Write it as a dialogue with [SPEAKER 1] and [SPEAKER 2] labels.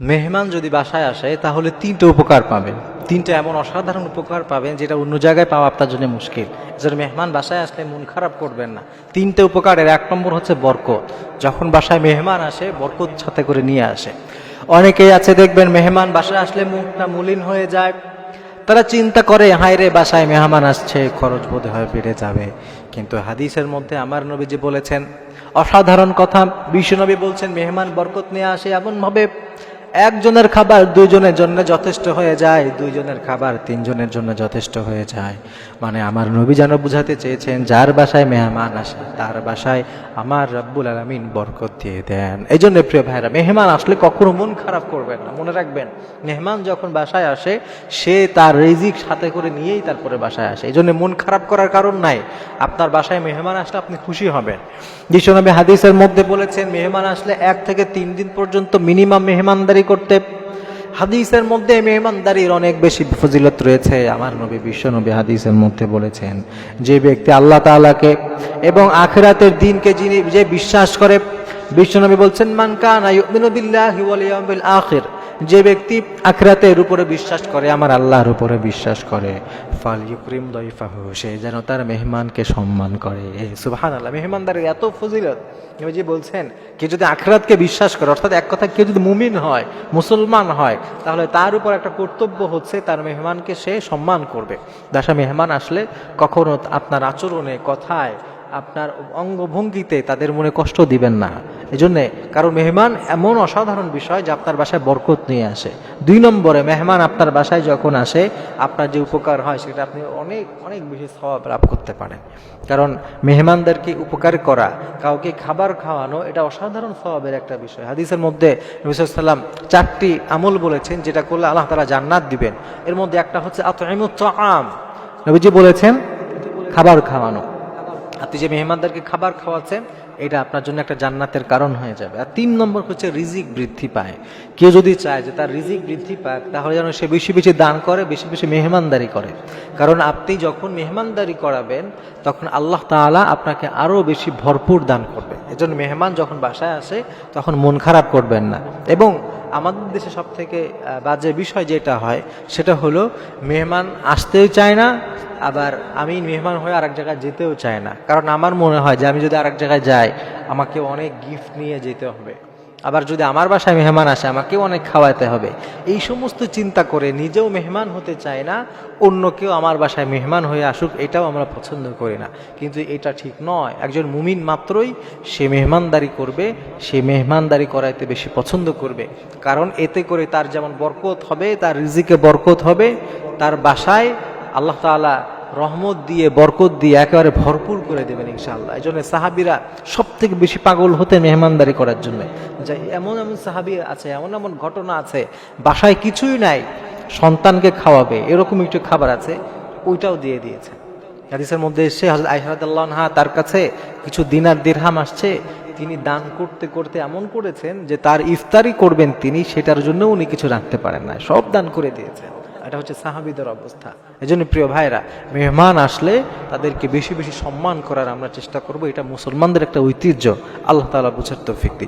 [SPEAKER 1] মেহমান যদি বাসায় আসে তাহলে তিনটে উপকার পাবেন। তিনটে এমন অসাধারণ উপকার পাবেন যেটা অন্য জায়গায় পাওয়া আপনার জন্য মুশকিল। যেন মেহমান বাসায় আসলে মন খারাপ করবেন না। তিনটে উপকারের এক নম্বর হচ্ছে বরকত। যখন বাসায় মেহমান আসে বরকত সাথে করে নিয়ে আসে। অনেকেই আছে দেখবেন মেহমান বাসায় আসলে মুখটা মলিন হয়ে যায়। তারা চিন্তা করে হায় রে বাসায় মেহমান আসছে, খরচ বোধ হয় বেড়ে যাবে। কিন্তু হাদিসের মধ্যে আমার নবীজি বলেছেন অসাধারণ কথা। বিশ্বনবী বলছেন মেহমান বরকত নিয়ে আসে এমনভাবে একজনের খাবার দুইজনের জন্য যথেষ্ট হয়ে যায়, দুইজনের খাবার তিনজনের জন্য যথেষ্ট হয়ে যায়। মানে আমার নবী যেন বুঝাতে চেয়েছেন যার বাসায় মেহমান আসে তার বাসায় আমার রব্বুল আলামিন বরকত দিয়ে দেন। এই জন্য প্রিয় ভাইরা, মেহমান আসলে কখনো মন খারাপ করবেন না। মনে রাখবেন মেহমান যখন বাসায় আসে সে তার রিজিক সাথে করে নিয়েই তারপরে বাসায় আসে। এই জন্য মন খারাপ করার কারণ নাই। আপনার বাসায় মেহমান আসলে আপনি খুশি হবেন। বিশ্বনবী হাদিসের মধ্যে বলেছেন মেহমান আসলে 1 থেকে 3 দিন পর্যন্ত মিনিমাম মেহমানদারি করতে। হাদিসের মধ্যে মেহমানদারির অনেক বেশি ফজিলত রয়েছে। আমার নবী বিশ্বনবী হাদিসের মধ্যে বলেছেন যে ব্যক্তি আল্লাহ তাআলাকে এবং আখিরাতের দিনকে যে বিশ্বাস করে, বিশ্বনবী বলছেন মান কানা ইউমিনু বিল্লাহি ওয়াল ইয়াউমিল আখির, যে ব্যক্তি আখিরাতের উপরে বিশ্বাস করে, আমার আল্লাহর উপরে বিশ্বাস করে, ফাল ইউকরিম দাইফাহু, সে যেন তার মেহমানকে সম্মান করে। সুবহানাল্লাহ, মেহমানদারির এত ফজিলত। নবীজি বলছেন কেউ যদি আখিরাতকে বিশ্বাস করে, অর্থাৎ এক কথা কেউ যদি মুমিন হয়, মুসলমান হয়, তাহলে তার উপর একটা কর্তব্য হচ্ছে তার মেহমানকে সে সম্মান করবে। বাসায় মেহমান আসলে কখনো আপনার আচরণে, কথায়, আপনার অঙ্গভঙ্গিতে তাদের মনে কষ্ট দিবেন না। এই জন্যে কারণ মেহমান এমন অসাধারণ বিষয় যে আপনার বাসায় বরকত নিয়ে আসে। 2 নম্বরে মেহমান আপনার বাসায় যখন আসে আপনার যে উপকার হয় সেটা আপনি অনেক অনেক বেশি সওয়াব লাভ করতে পারেন। কারণ মেহমানদেরকে উপকার করা, কাউকে খাবার খাওয়ানো, এটা অসাধারণ সওয়াবের একটা বিষয়। হাদিসের মধ্যে নবী সাল্লাল্লাহু আলাইহি ওয়াসাল্লাম 4টি আমল বলেছেন যেটা করলে আল্লাহ তাআলা জান্নাত দিবেন। এর মধ্যে একটা হচ্ছে আতইমুত তাআম। নবীজি বলেছেন খাবার খাওয়ানো। আপনি যে মেহমানদেরকে খাবার খাওয়াচ্ছেন এটা আপনার জন্য একটা জান্নাতের কারণ হয়ে যাবে। আর 3 নম্বর হচ্ছে রিজিক বৃদ্ধি পায়। কেউ যদি চায় যে তার রিজিক বৃদ্ধি পাক তাহলে যেন সে বেশি বেশি দান করে, বেশি বেশি মেহমানদারি করে। কারণ আপনি যখন মেহমানদারি করাবেন তখন আল্লাহ তাআলা আপনাকে আরো বেশি ভরপুর দান করবে। এজন্য মেহমান যখন বাসায় আসে তখন মন খারাপ করবেন না। এবং আমাদের দেশে সব থেকে বাজে বিষয় যেটা হয় সেটা হলো মেহমান আসতেও চায় না, আবার আমি মেহমান হয়ে আরেক জায়গায় যেতেও চাই না। কারণ আমার মনে হয় যে আমি যদি আরেক জায়গায় যাই আমাকে অনেক গিফট নিয়ে যেতে হবে, আবার যদি আমার বাসায় মেহমান আসে আমাকেও অনেক খাওয়াতে হবে। এই সমস্ত চিন্তা করে নিজেও মেহমান হতে চায় না, অন্য কেউ আমার বাসায় মেহমান হয়ে আসুক এটাও আমরা পছন্দ করি না। কিন্তু এটা ঠিক নয়। একজন মুমিন মাত্রই সে মেহমানদারি করবে, সে মেহমানদারি করাইতে বেশি পছন্দ করবে। কারণ এতে করে তার যেমন বরকত হবে, তার রিজিকে বরকত হবে, তার বাসায় আল্লাহ তাআলা রহমত দিয়ে বরকত দিয়ে একেবারে ভরপুর করে দেবেন ইনশাআল্লাহ। এই জন্য সাহাবিরা সব থেকে বেশি পাগল হতেন মেহমানদারি করার জন্য। যে এমন এমন সাহাবি আছে, এমন এমন ঘটনা আছে বাসায় কিছুই নাই, সন্তানকে খাওয়াবে এরকম একটু খাবার আছে, ওইটাও দিয়ে দিয়েছে। হাদিসের মধ্যে এসে হযরত আয়েশা রাদিয়াল্লাহু আনহা তার কাছে কিছু দিনার দিরহাম আসছে, তিনি দান করতে করতে এমন করেছেন যে তার ইফতারি করবেন তিনি, সেটার জন্য উনি কিছু রাখতে পারেন না, সব দান করে দিয়েছেন। এটা হচ্ছে সাহাবীদের অবস্থা। এজন্য প্রিয় ভাইরা, মেহমান আসলে তাদেরকে বেশি বেশি সম্মান করার আমরা চেষ্টা করব। এটা মুসলমানদের একটা ঐতিহ্য। আল্লাহ তাআলা বুঝার তৌফিক দিন।